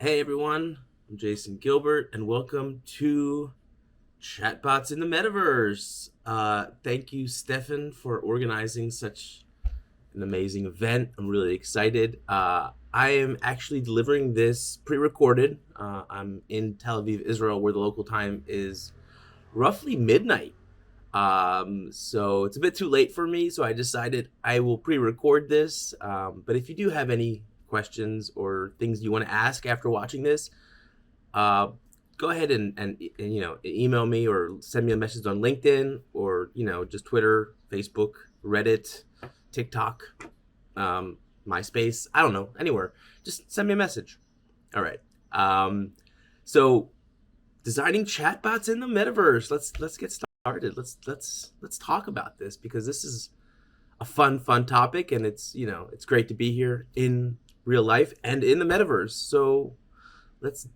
Hey everyone, I'm Jason Gilbert, and welcome to Chatbots in the Metaverse. Thank you, Stefan, for organizing such an amazing event. I'm really excited. I am actually delivering this pre-recorded. I'm in Tel Aviv, Israel, where the local time is roughly midnight. So it's a bit too late for me, so I decided I will pre-record this. But if you do have any questions or things you want to ask after watching this, uh, go ahead and email me or send me a message on LinkedIn or just Twitter, Facebook, Reddit, TikTok, MySpace. I don't know, anywhere. Just send me a message. All right. So designing chatbots in the metaverse. Let's get started. Let's talk about this because this is a fun topic, and it's great to be here in real life and in the metaverse. So let's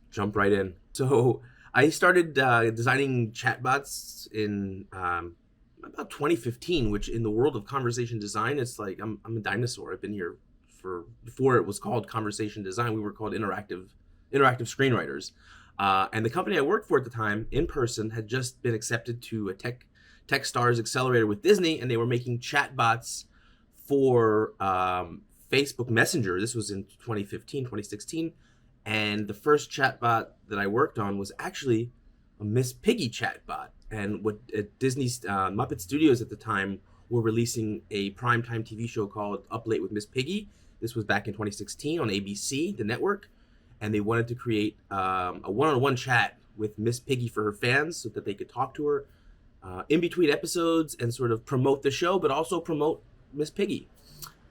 jump right in. So I started designing chatbots in about 2015, which in the world of conversation design, it's like I'm a dinosaur. I've been here for before it was called conversation design. We were called interactive screenwriters. And the company I worked for at the time, in person, had just been accepted to a Techstars accelerator with Disney, and they were making chatbots for Facebook Messenger. This was in 2015, 2016. And the first chatbot that I worked on was actually a Miss Piggy chatbot. And what Disney's Muppet Studios at the time were releasing a primetime TV show called Up Late with Miss Piggy. This was back in 2016 on ABC, the network. And they wanted to create a one-on-one chat with Miss Piggy for her fans so that they could talk to her in between episodes and sort of promote the show, but also promote Miss Piggy.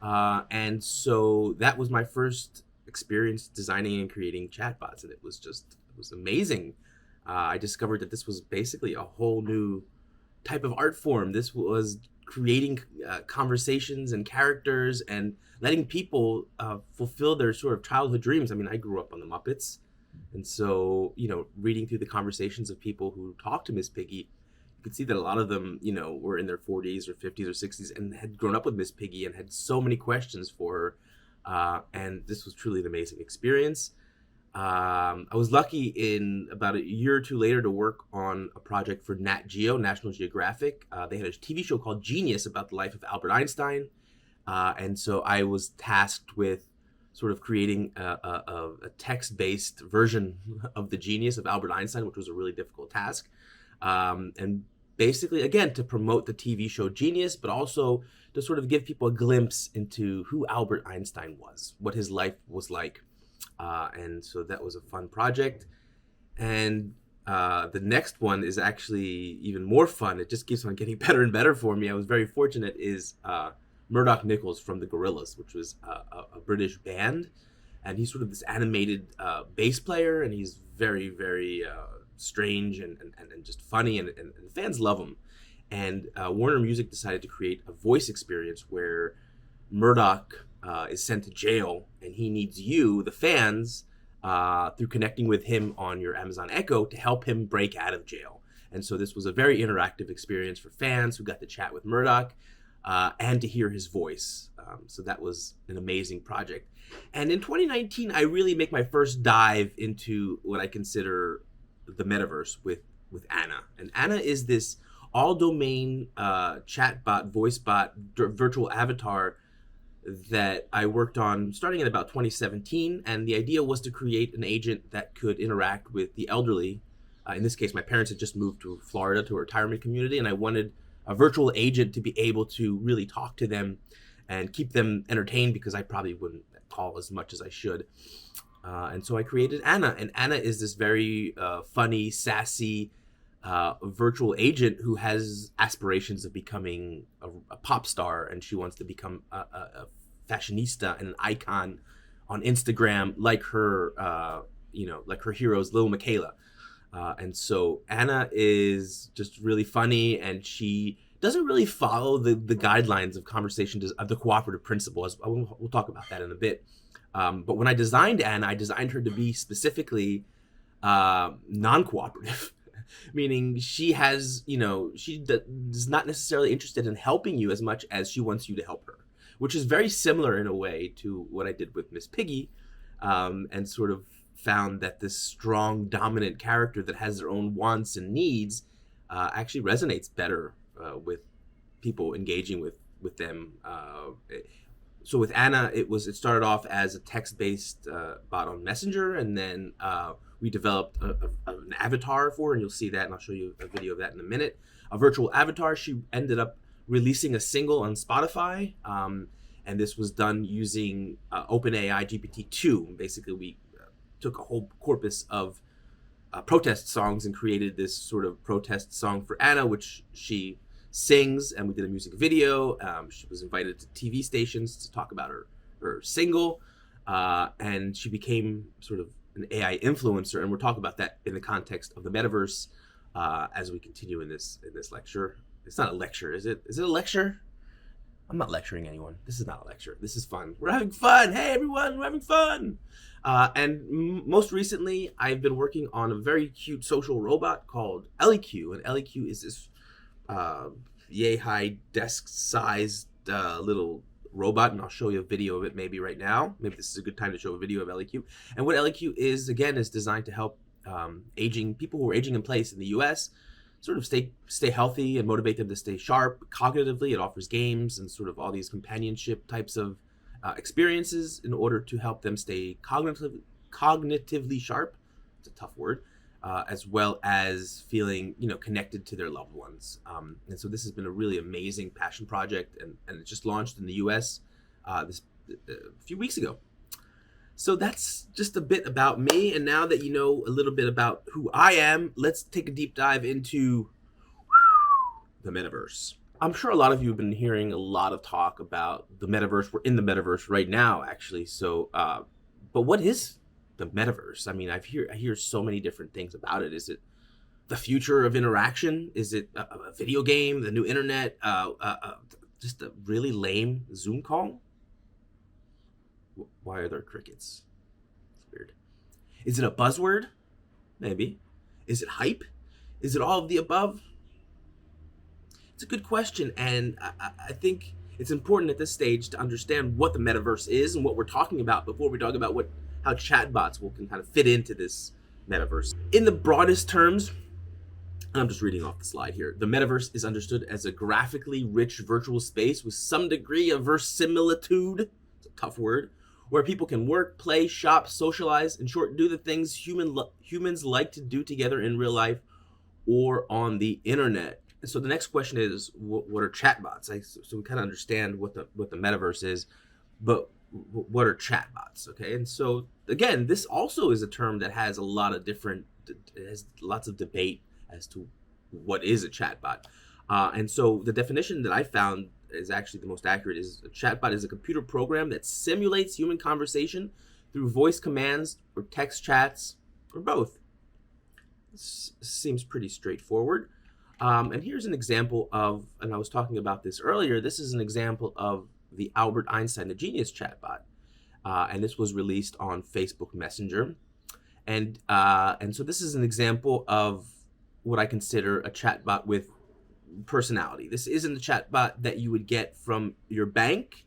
And so that was my first experience designing and creating chatbots, and it was amazing. I discovered that this was basically a whole new type of art form. This was creating conversations and characters and letting people fulfill their sort of childhood dreams. I mean, I grew up on the Muppets, and so reading through the conversations of people who talked to Miss Piggy, you could see that a lot of them were in their 40s or 50s or 60s and had grown up with Miss Piggy and had so many questions for her. And this was truly an amazing experience. I was lucky in about a year or two later to work on a project for Nat Geo, National Geographic. They had a TV show called Genius about the life of Albert Einstein. And so I was tasked with sort of creating a text-based version of the genius of Albert Einstein, which was a really difficult task. And basically, again, to promote the TV show Genius, but also to sort of give people a glimpse into who Albert Einstein was, what his life was like. And so that was a fun project. And the next one is actually even more fun. It just keeps on getting better and better for me. I was very fortunate is Murdoch Nichols from the Gorillaz, which was a British band. And he's sort of this animated bass player, and he's very strange and just funny, and fans love him. And Warner Music decided to create a voice experience where Murdoch is sent to jail, and he needs you, the fans, through connecting with him on your Amazon Echo to help him break out of jail. And so this was a very interactive experience for fans who got to chat with Murdoch and to hear his voice. So that was an amazing project. And in 2019, I really make my first dive into what I consider the metaverse with Anna. And Anna is this all-domain chatbot, voice bot, virtual avatar that I worked on starting in about 2017. And the idea was to create an agent that could interact with the elderly. In this case, my parents had just moved to Florida to a retirement community, and I wanted a virtual agent to be able to really talk to them and keep them entertained, because I probably wouldn't call as much as I should. And so I created Anna, and Anna is this very funny, sassy virtual agent who has aspirations of becoming a pop star, and she wants to become a fashionista and an icon on Instagram, like her, like her heroes, little Michaela. And so Anna is just really funny, and she doesn't really follow the guidelines of conversation of the cooperative principle. We'll talk about that in a bit. But when I designed Anna, I designed her to be specifically non-cooperative, meaning she has, she is not necessarily interested in helping you as much as she wants you to help her, which is very similar in a way to what I did with Miss Piggy. and sort of found that this strong, dominant character that has their own wants and needs actually resonates better with people engaging with them. So with Anna, it started off as a text-based bot on Messenger, and then we developed an avatar for her, and you'll see that, and I'll show you a video of that in a minute. A virtual avatar. She ended up releasing a single on Spotify, and this was done using OpenAI GPT-2. Basically, we took a whole corpus of protest songs and created this sort of protest song for Anna, which she sings, and we did a music video. She was invited to TV stations to talk about her single, and she became sort of an AI influencer, and we'll talk about that in the context of the metaverse as we continue in this lecture. It's not a lecture, is it? Is it a lecture? I'm not lecturing anyone. This is not a lecture. This is fun. We're having fun. Hey, everyone, we're having fun. And most recently, I've been working on a very cute social robot called LEQ. And LEQ is this yay high desk-sized little robot. And I'll show you a video of it maybe right now. Maybe this is a good time to show a video of LEQ. And what LEQ is, again, is designed to help people who are aging in place in the U.S. sort of stay healthy and motivate them to stay sharp cognitively. It offers games and sort of all these companionship types of experiences in order to help them stay cognitively sharp. It's a tough word. As well as feeling, connected to their loved ones. And so this has been a really amazing passion project, and it just launched in the U.S. A few weeks ago. So that's just a bit about me. And now that you know a little bit about who I am, let's take a deep dive into the metaverse. I'm sure a lot of you have been hearing a lot of talk about the metaverse. We're in the metaverse right now, actually. So, but what is the metaverse? I mean, I hear so many different things about it. Is it the future of interaction? Is it a video game, the new internet, just a really lame Zoom call? Why are there crickets? It's weird. Is it a buzzword? Maybe. Is it hype? Is it all of the above? It's a good question, and I think it's important at this stage to understand what the metaverse is and what we're talking about before we talk about how chatbots can kind of fit into this metaverse. In the broadest terms, and I'm just reading off the slide here, the metaverse is understood as a graphically rich virtual space with some degree of verisimilitude, it's a tough word, where people can work, play, shop, socialize, in short, do the things humans like to do together in real life or on the internet. So the next question is, what are chatbots? So we kind of understand what the metaverse is, but what are chatbots? Okay, and so again, this also is a term that has lots of debate as to what is a chatbot. And so the definition that I found is actually the most accurate. Is a chatbot is a computer program that simulates human conversation through voice commands or text chats or both. This seems pretty straightforward. And here's an example of, and I was talking about this earlier, this is an example of the Albert Einstein, the genius chatbot. And this was released on Facebook Messenger. And so this is an example of what I consider a chatbot with personality. This isn't a chatbot that you would get from your bank,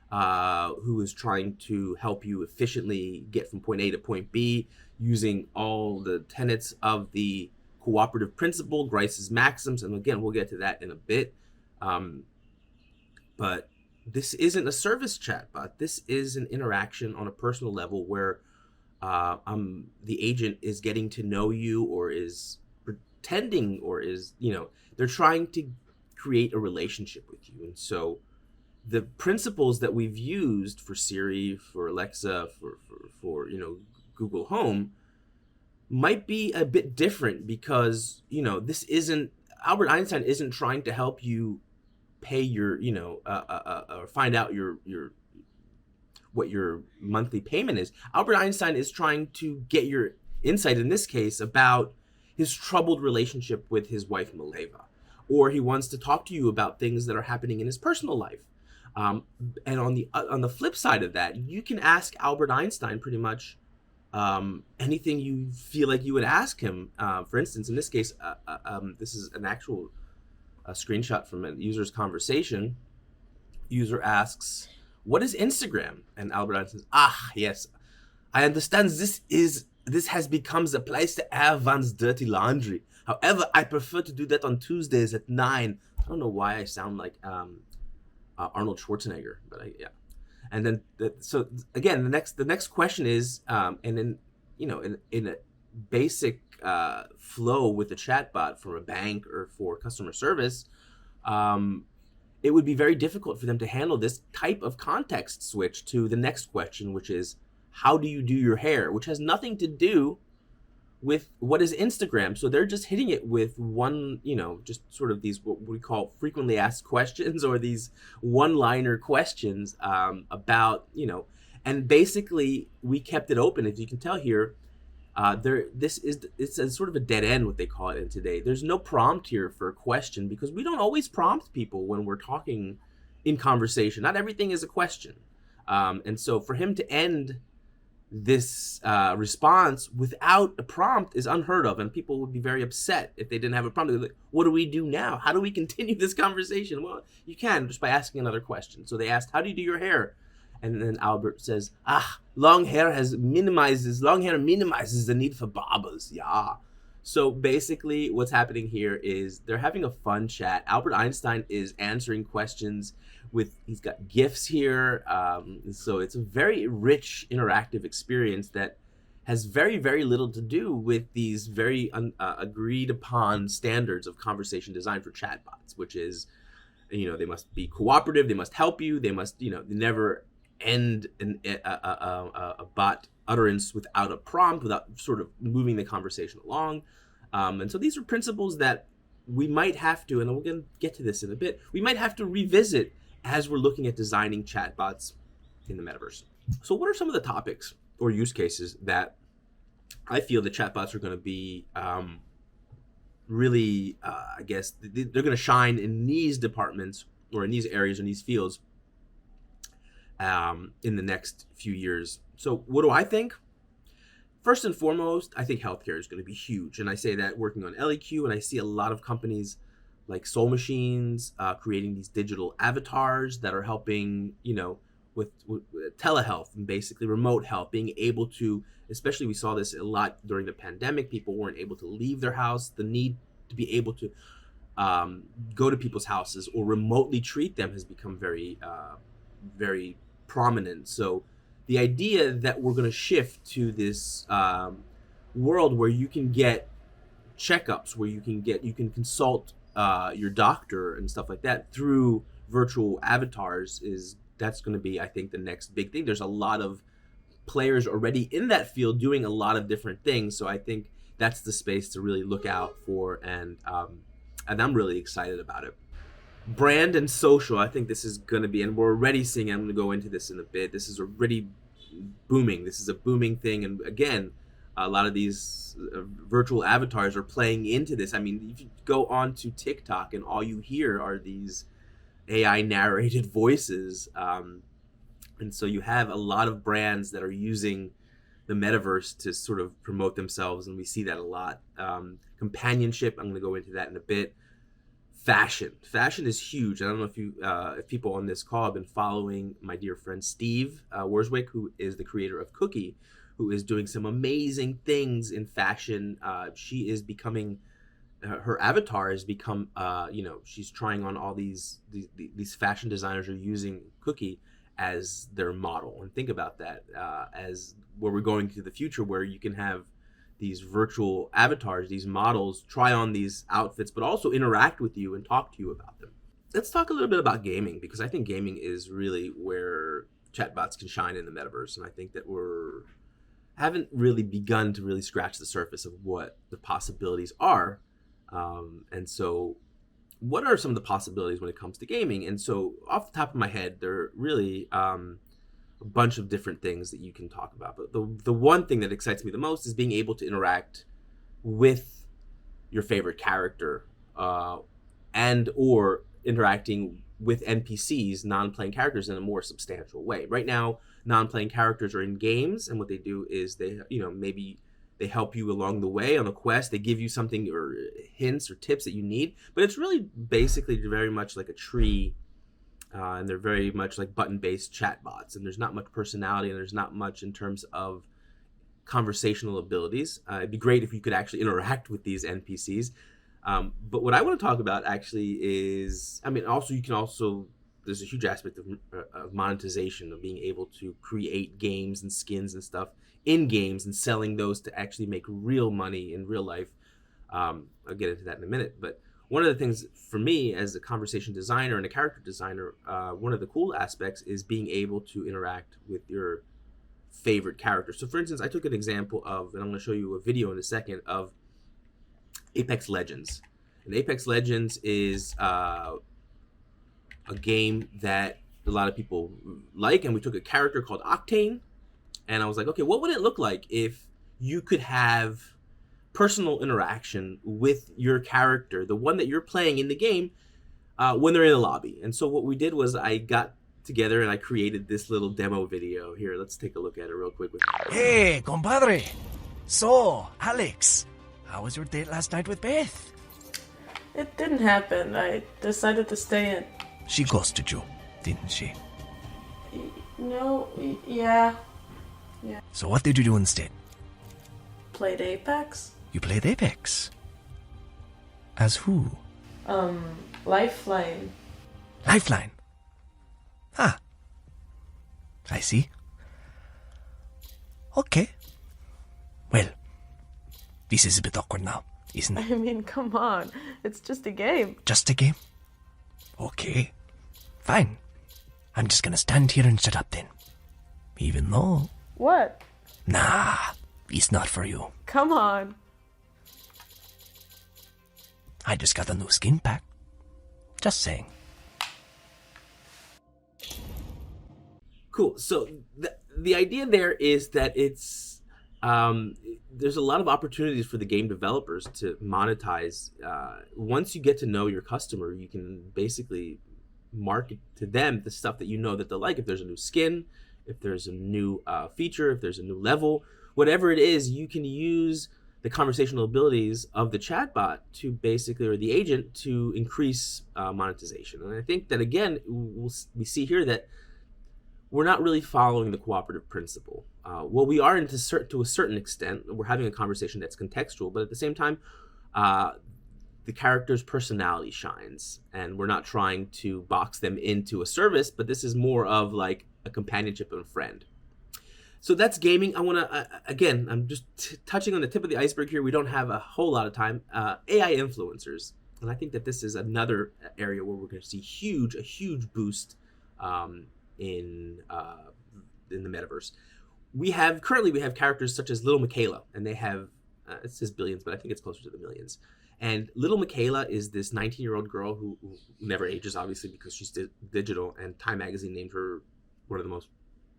who is trying to help you efficiently get from point A to point B using all the tenets of the Cooperative Principle, Grice's Maxims, and again, we'll get to that in a bit. But this isn't a service chatbot. This is an interaction on a personal level where the agent is getting to know you, or is pretending, or is, they're trying to create a relationship with you. And so the principles that we've used for Siri, for Alexa, for Google Home might be a bit different, because this isn't, Albert Einstein isn't trying to help you pay your or find out what your monthly payment is. Albert Einstein is trying to get your insight, in this case, about his troubled relationship with his wife Michaela, or he wants to talk to you about things that are happening in his personal life. And on the flip side of that, you can ask Albert Einstein pretty much anything you feel like you would ask him. For instance, in this case, this is an actual screenshot from a user's conversation. User asks, "What is Instagram?" And Albert Einstein says, "Ah, yes, I understand this has become the place to air one's dirty laundry. However, I prefer to do that on Tuesdays at 9. I don't know why I sound like Arnold Schwarzenegger, but yeah. And then so again, the next question is, and then in a basic flow with a chatbot for a bank or for customer service, it would be very difficult for them to handle this type of context switch to the next question, which is, how do you do your hair? Which has nothing to do with what is Instagram. So they're just hitting it with one, just sort of these, what we call frequently asked questions, or these one-liner questions about, and basically we kept it open. If you can tell here, it's a sort of a dead end, what they call it in today. There's no prompt here for a question, because we don't always prompt people when we're talking in conversation. Not everything is a question. And so for him to end this response without a prompt is unheard of, and people would be very upset if they didn't have a prompt. They're like, what do we do now? How do we continue this conversation? Well, you can just by asking another question. So they asked, how do you do your hair? And then Albert says, long hair minimizes the need for barbers. Yeah. So basically what's happening here is they're having a fun chat. Albert Einstein is answering questions he's got GIFs here. So it's a very rich interactive experience that has very, very little to do with these very agreed upon standards of conversation design for chatbots, which is, they must be cooperative. They must help you. They must, they never end a bot utterance without a prompt, without sort of moving the conversation along. And so these are principles that we might have to, and we're going to get to this in a bit, we might have to revisit as we're looking at designing chatbots in the metaverse. So what are some of the topics or use cases that I feel the chatbots are going to be really, I guess, they're going to shine in these departments or in these areas, in these fields in the next few years? So what do I think? First and foremost, I think healthcare is going to be huge. And I say that working on LEQ, and I see a lot of companies like Soul Machines creating these digital avatars that are helping, with telehealth and basically remote health, being able to, especially we saw this a lot during the pandemic, people weren't able to leave their house. The need to be able to go to people's houses or remotely treat them has become very, very prominent. So the idea that we're going to shift to this world where you can get checkups, where you can consult your doctor and stuff like that through virtual avatars, that's going to be, I think, the next big thing. There's a lot of players already in that field doing a lot of different things. So I think that's the space to really look out for, and I'm really excited about it. Brand and social, I think this is going to be, and we're already seeing, I'm going to go into this in a bit, this is already booming. This is a booming thing. And again, a lot of these virtual avatars are playing into this. I mean, if you go on to TikTok and all you hear are these AI narrated voices. And so you have a lot of brands that are using the metaverse to sort of promote themselves, and we see that a lot. Companionship, I'm going to go into that in a bit. Fashion is huge. I don't know if people on this call have been following my dear friend Steve Worswick, who is the creator of Cookie, who is doing some amazing things in fashion. She is becoming, her avatar has become, she's trying on all these fashion designers are using Cookie as their model. And think about that as where we're going to the future, where you can have these virtual avatars, these models, try on these outfits, but also interact with you and talk to you about them. Let's talk a little bit about gaming, because I think gaming is really where chatbots can shine in the metaverse. And I think that haven't really begun to really scratch the surface of what the possibilities are. And so what are some of the possibilities when it comes to gaming? And so off the top of my head, there are really a bunch of different things that you can talk about. But the one thing that excites me the most is being able to interact with your favorite character and or interacting with NPCs, non-playing characters, in a more substantial way. Right now, non-playing characters are in games, and what they do is they, maybe they help you along the way on a quest. They give you something or hints or tips that you need, but it's really basically very much like a tree, and they're very much like button-based chatbots, and there's not much personality, and there's not much in terms of conversational abilities. It'd be great if you could actually interact with these NPCs. But what I want to talk about actually is, I mean, also there's a huge aspect of monetization, of being able to create games and skins and stuff in games and selling those to actually make real money in real life. I'll get into that in a minute. But one of the things for me as a conversation designer and a character designer, one of the cool aspects is being able to interact with your favorite character. So for instance, I took an example of, and I'm going to show you a video in a second, of Apex Legends. And Apex Legends is a game that a lot of people like, and we took a character called Octane, and I was like, okay, what would it look like if you could have personal interaction with your character, the one that you're playing in the game, when they're in the lobby? And so what we did was I got together and I created this little demo video. Here, let's take a look at it real quick. Hey, compadre. So, Alex, how was your date last night with Beth? It didn't happen. I decided to stay in. She ghosted you, didn't she? No, yeah. So what did you do instead? Played Apex? You played Apex? As who? Lifeline. Lifeline? Ah. I see. Okay. Well, this is a bit awkward now, isn't it? I mean, come on. It's just a game. Just a game? Okay. Fine. I'm just gonna stand here and shut up then. Even though... What? Nah, it's not for you. Come on. I just got a new skin pack. Just saying. Cool. So the idea there is that it's there's a lot of opportunities for the game developers to monetize. Once you get to know your customer, you can basically market to them the stuff that you know that they'll like. If there's a new skin, if there's a new feature, if there's a new level, whatever it is, you can use the conversational abilities of the chatbot to basically, or the agent, to increase monetization. And I think that, again, we see here that we're not really following the cooperative principle. Well, we are to a certain extent. We're having a conversation that's contextual, but at the same time, the character's personality shines, and we're not trying to box them into a service, but this is more of like a companionship and a friend. So that's gaming. I want to, again, I'm just touching on the tip of the iceberg here. We don't have a whole lot of time. AI influencers. And I think that this is another area where we're going to see a huge boost in the metaverse. Currently we have characters such as Little Michaela, and they have, it says billions, but I think it's closer to the millions. And Little Michaela is this 19-year-old girl who never ages, obviously, because she's digital, and Time Magazine named her one of the most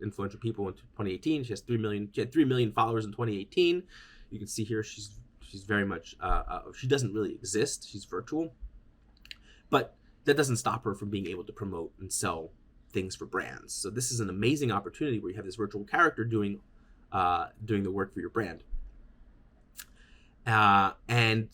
influential people in 2018. She had 3 million followers in 2018. You can see here she's very much she doesn't really exist. She's virtual, but that doesn't stop her from being able to promote and sell things for brands. So this is an amazing opportunity where you have this virtual character doing the work for your brand. And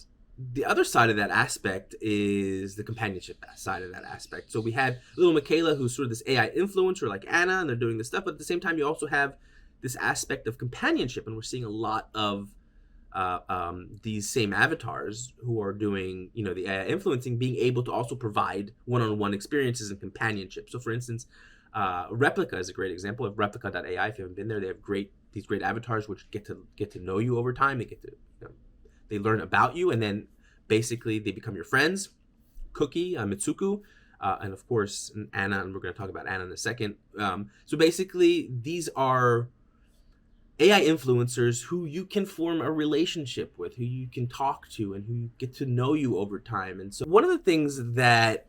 the other side of that aspect is the companionship side of that aspect. So we had Little Michaela, who's sort of this AI influencer like Anna, and they're doing this stuff. But at the same time, you also have this aspect of companionship, and we're seeing a lot of these same avatars who are doing, the AI influencing, being able to also provide one-on-one experiences and companionship. So, for instance, Replica is a great example of Replica.ai. If you haven't been there, they have these great avatars which get to know you over time. They get to they learn about you, and then basically they become your friends. Cookie, Mitsuku, and of course Anna, and we're going to talk about Anna in a second. So basically, these are AI influencers who you can form a relationship with, who you can talk to, and who get to know you over time. And so one of the things that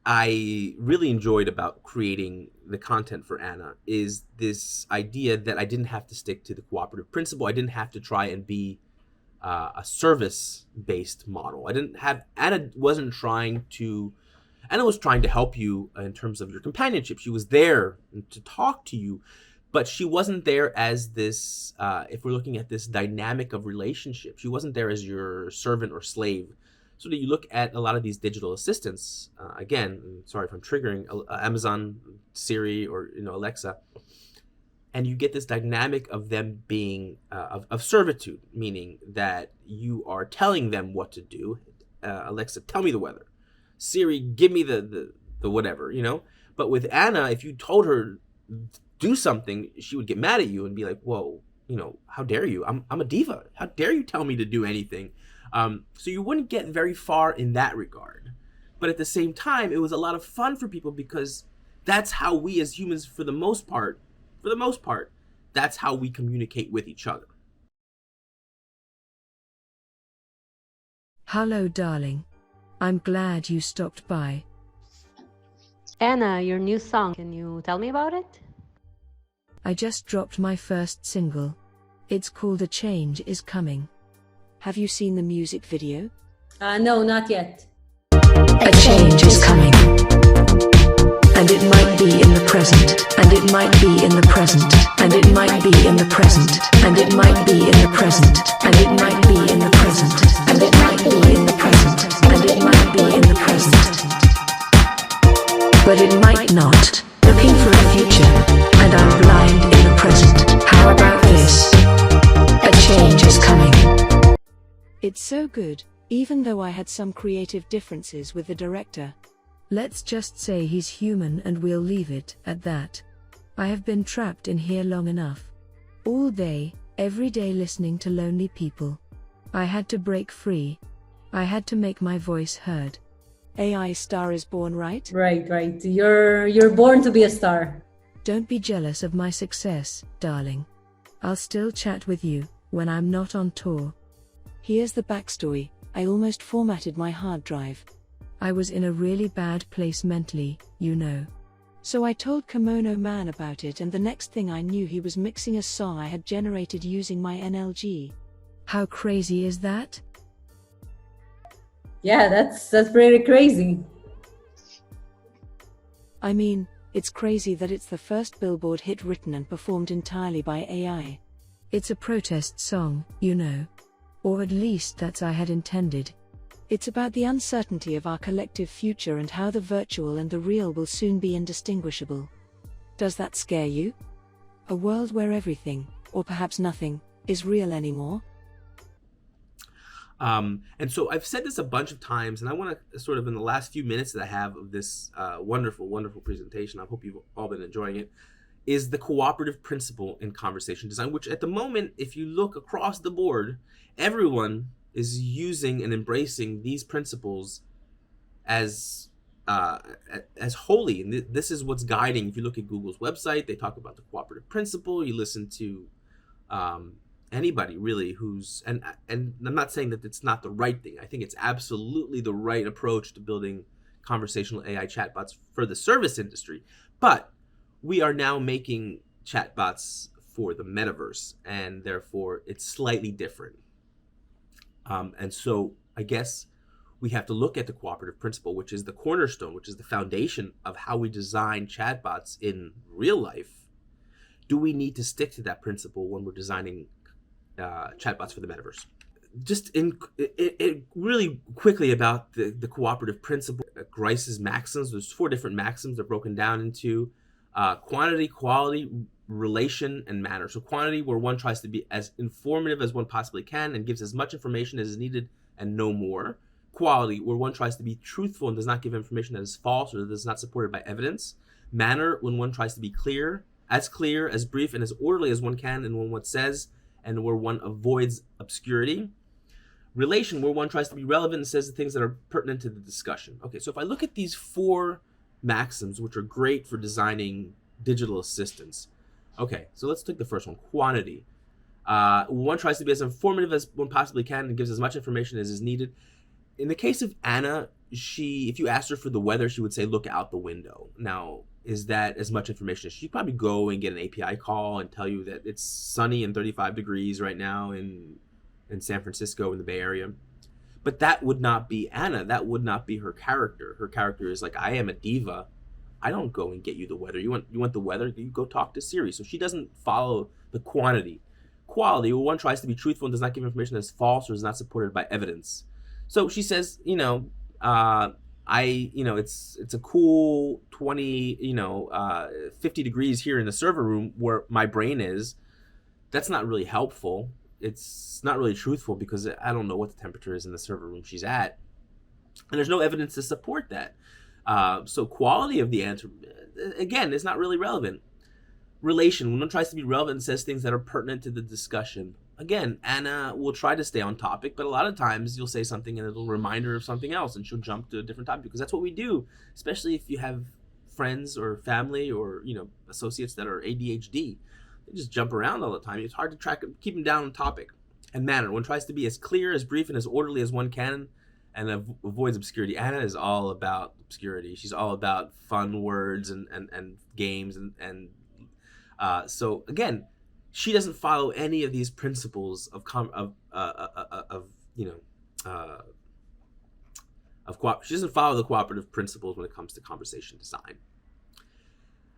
I really enjoyed about creating the content for Anna is this idea that I didn't have to stick to the cooperative principle. I didn't have to try and be a service-based model. Anna was trying to help you in terms of your companionship. She was there to talk to you, but she wasn't there as this, if we're looking at this dynamic of relationship, she wasn't there as your servant or slave. So that you look at a lot of these digital assistants, again, sorry if I'm triggering, Amazon, Siri, or Alexa, And you get this dynamic of them being of servitude, meaning that you are telling them what to do. Alexa, tell me the weather. Siri, give me the whatever, But with Anna, if you told her do something, she would get mad at you and be like, whoa, how dare you? I'm a diva. How dare you tell me to do anything? So you wouldn't get very far in that regard. But at the same time, it was a lot of fun for people because that's how we as humans, for the most part, that's how we communicate with each other. Hello, darling. I'm glad you stopped by. Anna, your new song, can you tell me about it? I just dropped my first single. It's called A Change Is Coming. Have you seen the music video? No, not yet. A change is coming. And it might be in the present. And it might be in the present. And it might be in the present. And it might be in the present. And it might be in the present. And it might be in the present. And it might be in the present. But it might not. Looking for a future. And I'm blind in the present. How about this? A change is coming. It's so good, even though I had some creative differences with the director. Let's just say he's human and we'll leave it at that. I have been trapped in here long enough. All day, every day listening to lonely people. I had to break free. I had to make my voice heard. AI star is born, right? Right. You're born to be a star. Don't be jealous of my success, darling. I'll still chat with you when I'm not on tour. Here's the backstory. I almost formatted my hard drive. I was in a really bad place mentally, So I told Kimono Man about it, and the next thing I knew, he was mixing a song I had generated using my NLG. How crazy is that? Yeah, that's pretty crazy. I mean, it's crazy that it's the first Billboard hit written and performed entirely by AI. It's a protest song, Or at least that's I had intended. It's about the uncertainty of our collective future and how the virtual and the real will soon be indistinguishable. Does that scare you? A world where everything, or perhaps nothing, is real anymore? And so I've said this a bunch of times, and I want to sort of, in the last few minutes that I have of this wonderful, wonderful presentation, I hope you've all been enjoying it, is the cooperative principle in conversation design, which at the moment, if you look across the board, everyone is using and embracing these principles as holy. And this is what's guiding. If you look at Google's website, they talk about the cooperative principle. You listen to anybody really who's, and I'm not saying that it's not the right thing. I think it's absolutely the right approach to building conversational AI chatbots for the service industry. But we are now making chatbots for the metaverse, and therefore it's slightly different. And so I guess we have to look at the cooperative principle, which is the cornerstone, which is the foundation of how we design chatbots in real life. Do we need to stick to that principle when we're designing chatbots for the metaverse? Just really quickly about the cooperative principle. Grice's Maxims, there's 4 different Maxims. They're broken down into quantity, quality, relation, and manner. So quantity, where one tries to be as informative as one possibly can and gives as much information as is needed and no more. Quality, where one tries to be truthful and does not give information that is false or that is not supported by evidence. Manner, when one tries to be clear, as brief, and as orderly as one can in what says, and where one avoids obscurity. Relation, where one tries to be relevant and says the things that are pertinent to the discussion. Okay, so if I look at these 4 Maxims, which are great for designing digital assistants. Okay, so let's take the first one, quantity. One tries to be as informative as one possibly can and gives as much information as is needed. In the case of Anna, if you asked her for the weather, she would say, look out the window. Now, is that as much information? She'd probably go and get an API call and tell you that it's sunny and 35 degrees right now in San Francisco in the Bay Area. But that would not be Anna. That would not be her character. Her character is like, I am a diva. I don't go and get you the weather. You want the weather? You go talk to Siri. So she doesn't follow the quantity. Quality, where one tries to be truthful and does not give information that's false or is not supported by evidence. So she says, it's a cool 20, 50 degrees here in the server room where my brain is. That's not really helpful. It's not really truthful because I don't know what the temperature is in the server room she's at. And there's no evidence to support that. So quality of the answer, again, is not really relevant. Relation, when one tries to be relevant and says things that are pertinent to the discussion. Again, Anna will try to stay on topic, but a lot of times you'll say something and it'll remind her of something else and she'll jump to a different topic because that's what we do, especially if you have friends or family or, associates that are ADHD. They just jump around all the time. It's hard to keep them down on topic and manner. One tries to be as clear, as brief, and as orderly as one can and avoids obscurity. Anna is all about obscurity. She's all about fun words and games so again, she doesn't follow any of these principles she doesn't follow the cooperative principles when it comes to conversation design.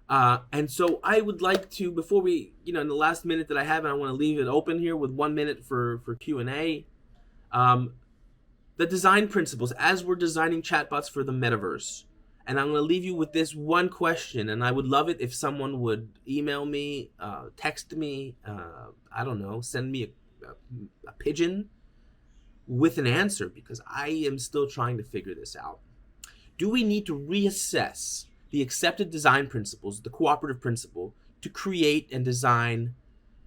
And so I would like to, before we, in the last minute that I have, and I want to leave it open here with 1 minute for Q&A. The design principles as we're designing chatbots for the metaverse. And I'm going to leave you with this one question, and I would love it if someone would email me, text me, I don't know, send me a pigeon with an answer, because I am still trying to figure this out. Do we need to reassess the accepted design principles, the cooperative principle, to create and design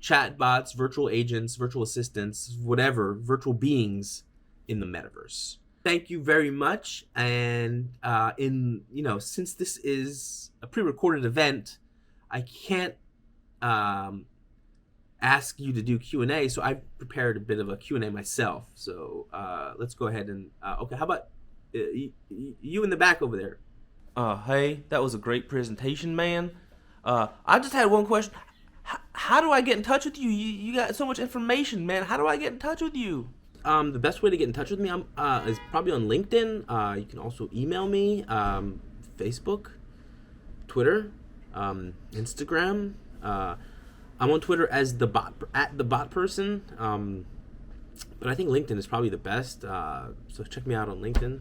chatbots, virtual agents, virtual assistants, whatever, virtual beings in the metaverse? Thank you very much. And since this is a pre-recorded event, I can't ask you to do Q&A, so I've prepared a bit of a Q&A myself. So let's go ahead and okay, how about you in the back over there? Hey, that was a great presentation, man. I just had one question. How do I get in touch with you? You got so much information, man. How do I get in touch with you? The best way to get in touch with me is probably on LinkedIn. You can also email me, Facebook, Twitter, Instagram. I'm on Twitter as at the bot person, but I think LinkedIn is probably the best. So check me out on LinkedIn.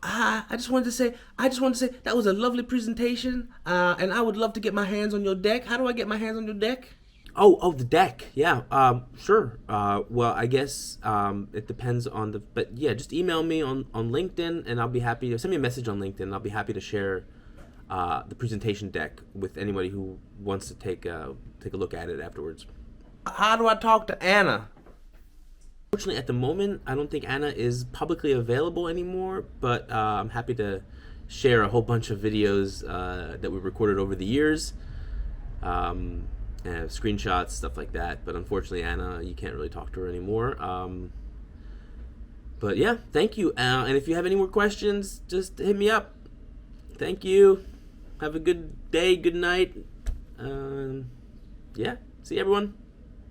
I just wanted to say that was a lovely presentation, and I would love to get my hands on your deck. How do I get my hands on your deck? Oh, the deck. Yeah, sure. Well, I guess it depends on but yeah, just email me on LinkedIn, and I'll be happy to send me a message on LinkedIn. I'll be happy to share the presentation deck with anybody who wants to take a look at it afterwards. How do I talk to Anna? Unfortunately, at the moment, I don't think Anna is publicly available anymore, but I'm happy to share a whole bunch of videos that we recorded over the years. Screenshots, stuff like that. But unfortunately, Anna, you can't really talk to her anymore. But yeah, thank you. And if you have any more questions, just hit me up. Thank you. Have a good day, good night. Yeah, see you, everyone.